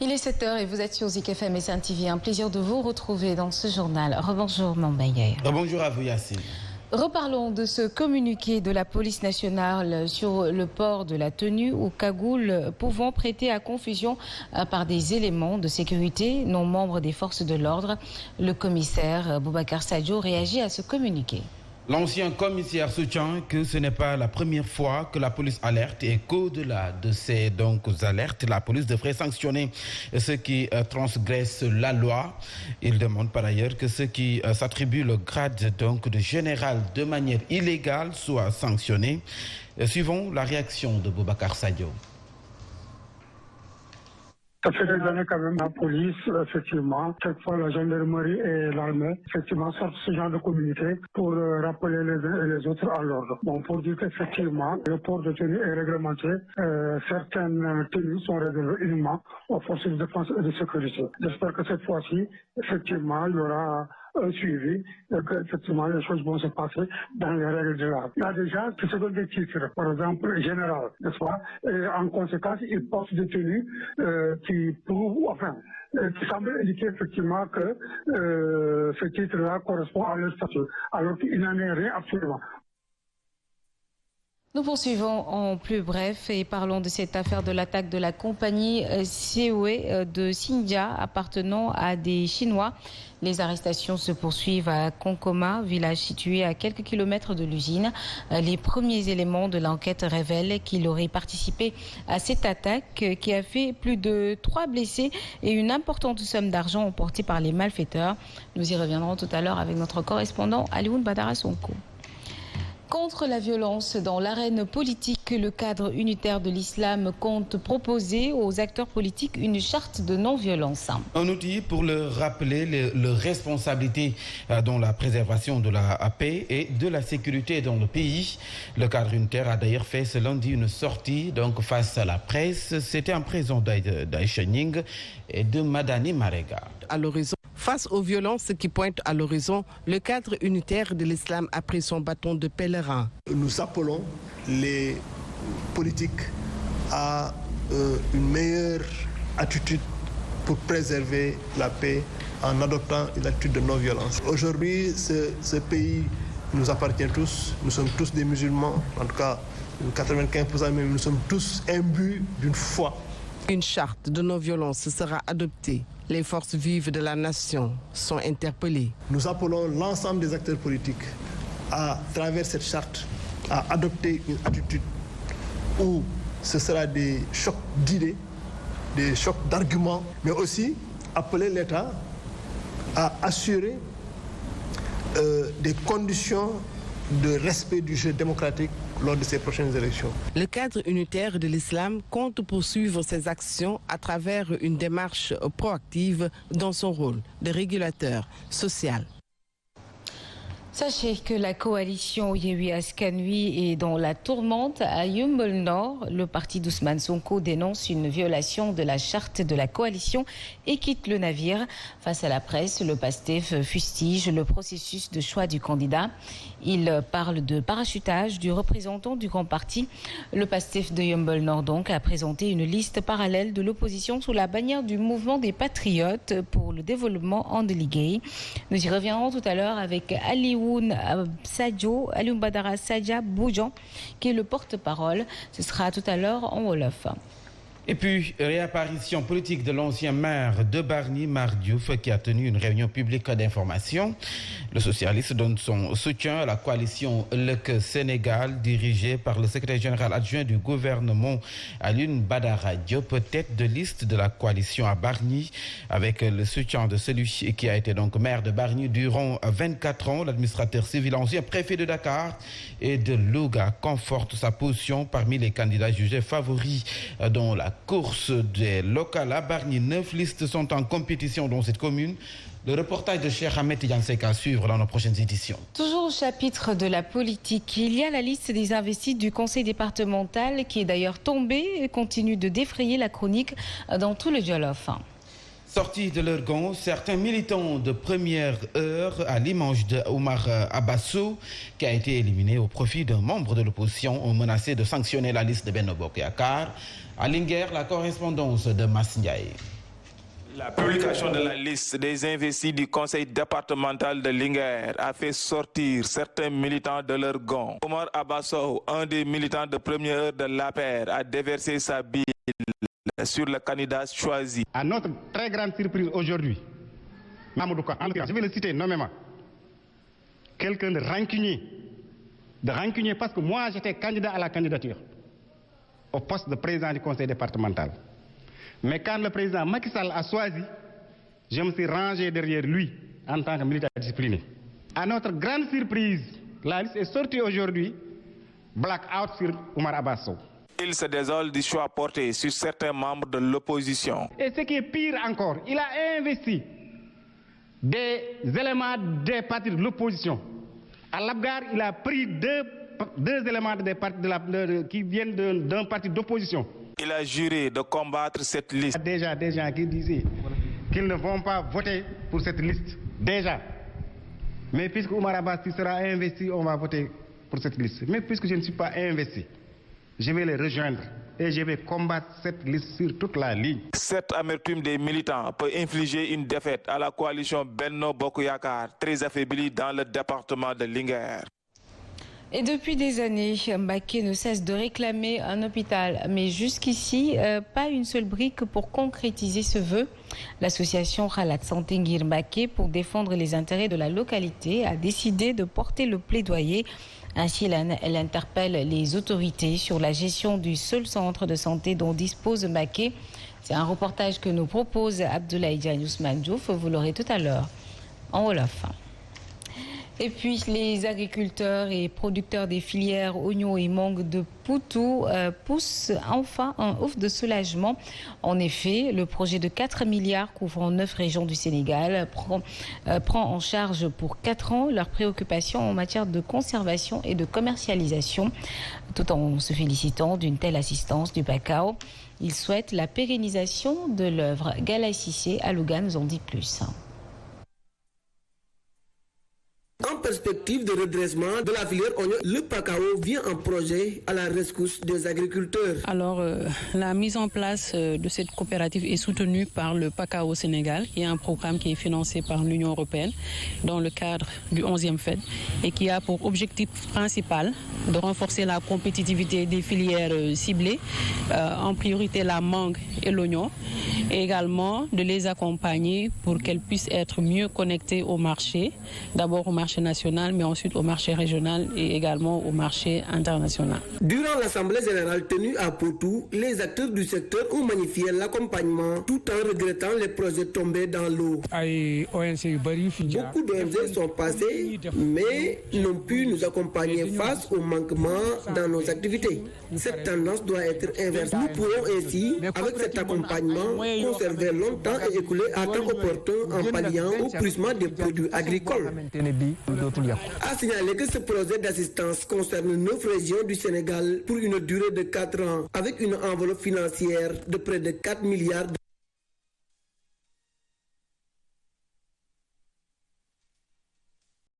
Il est 7h et vous êtes sur Zik FM et Sen TV. Un plaisir de vous retrouver dans ce journal. Rebonjour Mambaye. Rebonjour à vous Yassine. Reparlons de ce communiqué de la police nationale sur le port de la tenue ou cagoule pouvant prêter à confusion par des éléments de sécurité non membres des forces de l'ordre. Le commissaire Boubacar Sadio réagit à ce communiqué. L'ancien commissaire soutient que ce n'est pas la première fois que la police alerte et qu'au-delà de ces alertes, la police devrait sanctionner ceux qui transgressent la loi. Il demande par ailleurs que ceux qui s'attribuent le grade de général de manière illégale soient sanctionnés. Suivons la réaction de Boubacar Sadio. Ça fait des années quand même la police, effectivement, quelquefois la gendarmerie et l'armée, effectivement, sortent ce genre de communiqué pour rappeler les uns et les autres à l'ordre. Bon, pour dire qu'effectivement, le port de tenue est réglementé, certaines tenues sont réservées uniquement aux forces de défense et de sécurité. J'espère que cette fois-ci, effectivement, il y aura un suivi et qu'effectivement les choses vont se passer dans les règles de l'art. Il y a des gens qui se donnent des titres, par exemple général, n'est-ce pas? Et en conséquence, ils portent des tenues qui prouvent, qui semblent indiquer effectivement que ce titre-là correspond à leur statut, alors qu'il n'en est rien absolument. Nous poursuivons en plus bref et parlons de cette affaire de l'attaque de la compagnie COE de Sindia appartenant à des Chinois. Les arrestations se poursuivent à Konkoma, village situé à quelques kilomètres de l'usine. Les premiers éléments de l'enquête révèlent qu'il aurait participé à cette attaque qui a fait plus de 3 blessés et une importante somme d'argent emportée par les malfaiteurs. Nous y reviendrons tout à l'heure avec notre correspondant Alioune Badara Sonko. Contre la violence dans l'arène politique, le cadre unitaire de l'islam compte proposer aux acteurs politiques une charte de non-violence. Un outil pour leur rappeler leurs responsabilités dans la préservation de la paix et de la sécurité dans le pays. Le cadre unitaire a d'ailleurs fait ce lundi une sortie face à la presse. C'était en présence d'Aïcha Ning et de Madani Marega. À l'horizon. Face aux violences qui pointent à l'horizon, le cadre unitaire de l'islam a pris son bâton de pèlerin. Nous appelons les politiques à une meilleure attitude pour préserver la paix en adoptant une attitude de non-violence. Aujourd'hui, ce pays nous appartient tous. Nous sommes tous des musulmans, en tout cas 95%, mais nous sommes tous imbus d'une foi. Une charte de non-violence sera adoptée. Les forces vives de la nation sont interpellées. Nous appelons l'ensemble des acteurs politiques à travers cette charte à adopter une attitude où ce sera des chocs d'idées, des chocs d'arguments, mais aussi appeler l'État à assurer des conditions de respect du jeu démocratique lors de ces prochaines élections. Le cadre unitaire de l'islam compte poursuivre ses actions à travers une démarche proactive dans son rôle de régulateur social. Sachez que la coalition Yewwi Askan Wi est dans la tourmente à Yeumbeul Nord. Le parti d'Ousmane Sonko dénonce une violation de la charte de la coalition et quitte le navire. Face à la presse, le PASTEF fustige le processus de choix du candidat. Il parle de parachutage du représentant du grand parti. Le PASTEF de Yeumbeul Nord donc a présenté une liste parallèle de l'opposition sous la bannière du mouvement des Patriotes pour le développement endéligué. Nous y reviendrons tout à l'heure avec Alioune Badara Sadia Boujan, qui est le porte-parole. Ce sera tout à l'heure en Wolof. Et puis, réapparition politique de l'ancien maire de Bargny, Mar Diouf, qui a tenu une réunion publique d'information. Le socialiste donne son soutien à la coalition Ëllëg Sénégal, dirigée par le secrétaire général adjoint du gouvernement, Alioune Badara Diop, tête de liste de la coalition à Bargny, avec le soutien de celui qui a été maire de Bargny durant 24 ans. L'administrateur civil ancien préfet de Dakar et de Louga conforte sa position parmi les candidats jugés favoris dans la course des locales à Bargny. 9 listes sont en compétition dans cette commune. Le reportage de Cheikh Ahmed Yansek à suivre dans nos prochaines éditions. Toujours au chapitre de la politique, il y a la liste des investis du conseil départemental qui est d'ailleurs tombée et continue de défrayer la chronique dans tout le Jolof. Sortis de leur gond, certains militants de première heure, à l'image de Omar Abasso, qui a été éliminé au profit d'un membre de l'opposition, ont menacé de sanctionner la liste de Benno Bokk Yakaar. À Linguère, la correspondance de Mass Ndiaye. La publication de la liste des investis du conseil départemental de Linguère a fait sortir certains militants de leur gond. Omar Abasso, un des militants de première heure de l'APR, a déversé sa bile sur le candidat choisi. À notre très grande surprise aujourd'hui, Mamadou Ka, je vais le citer nommément, quelqu'un de rancunier parce que moi j'étais candidat à la candidature au poste de président du conseil départemental. Mais quand le président Macky Sall a choisi, je me suis rangé derrière lui en tant que militaire discipliné. À notre grande surprise, la liste est sortie aujourd'hui, blackout sur Omar Abasso. Il se désole du choix porté sur certains membres de l'opposition. Et ce qui est pire encore, il a investi des éléments des partis de l'opposition. À l'Abgar, il a pris deux éléments qui viennent d'un parti d'opposition. Il a juré de combattre cette liste. Il y a des gens qui disaient qu'ils ne vont pas voter pour cette liste. Déjà. Mais puisque Omar Abass sera investi, on va voter pour cette liste. Mais puisque je ne suis pas investi, je vais les rejoindre et je vais combattre cette liste sur toute la ligne. Cette amertume des militants peut infliger une défaite à la coalition Benno Bokk Yakaar, très affaiblie dans le département de Linguère. Et depuis des années, Mbacké ne cesse de réclamer un hôpital. Mais jusqu'ici, pas une seule brique pour concrétiser ce vœu. L'association Khalat Santé Ngir Mbacké, pour défendre les intérêts de la localité, a décidé de porter le plaidoyer. Ainsi, elle interpelle les autorités sur la gestion du seul centre de santé dont dispose Mbacké. C'est un reportage que nous propose Abdoulaye Diagne Ousmane Diouf. Vous l'aurez tout à l'heure en wolof. Et puis, les agriculteurs et producteurs des filières oignons et mangue de Poutou poussent enfin un ouf de soulagement. En effet, le projet de 4 milliards couvrant 9 régions du Sénégal prend en charge pour 4 ans leurs préoccupations en matière de conservation et de commercialisation. Tout en se félicitant d'une telle assistance du Bakao, ils souhaitent la pérennisation de l'œuvre. Gala Cissé à Louga nous en dit plus. En perspective de redressement de la filière oignon, le Pakao vient en projet à la rescousse des agriculteurs. Alors, la mise en place de cette coopérative est soutenue par le Pakao Sénégal, qui est un programme qui est financé par l'Union européenne dans le cadre du 11e FED et qui a pour objectif principal de renforcer la compétitivité des filières ciblées, en priorité la mangue et l'oignon, et également de les accompagner pour qu'elles puissent être mieux connectées au marché, d'abord au marché national, mais ensuite au marché régional et également au marché international. Durant l'Assemblée générale tenue à Poutou, les acteurs du secteur ont magnifié l'accompagnement tout en regrettant les projets tombés dans l'eau. Beaucoup d'ONG sont passés, mais n'ont pu nous accompagner face aux manquements dans nos activités. Cette tendance doit être inversée. Nous pourrons ainsi, avec cet accompagnement, conserver longtemps et écouler à temps opportun en palliant au crissement des produits agricoles. A signaler que ce projet d'assistance concerne 9 régions du Sénégal pour une durée de 4 ans, avec une enveloppe financière de près de 4 milliards de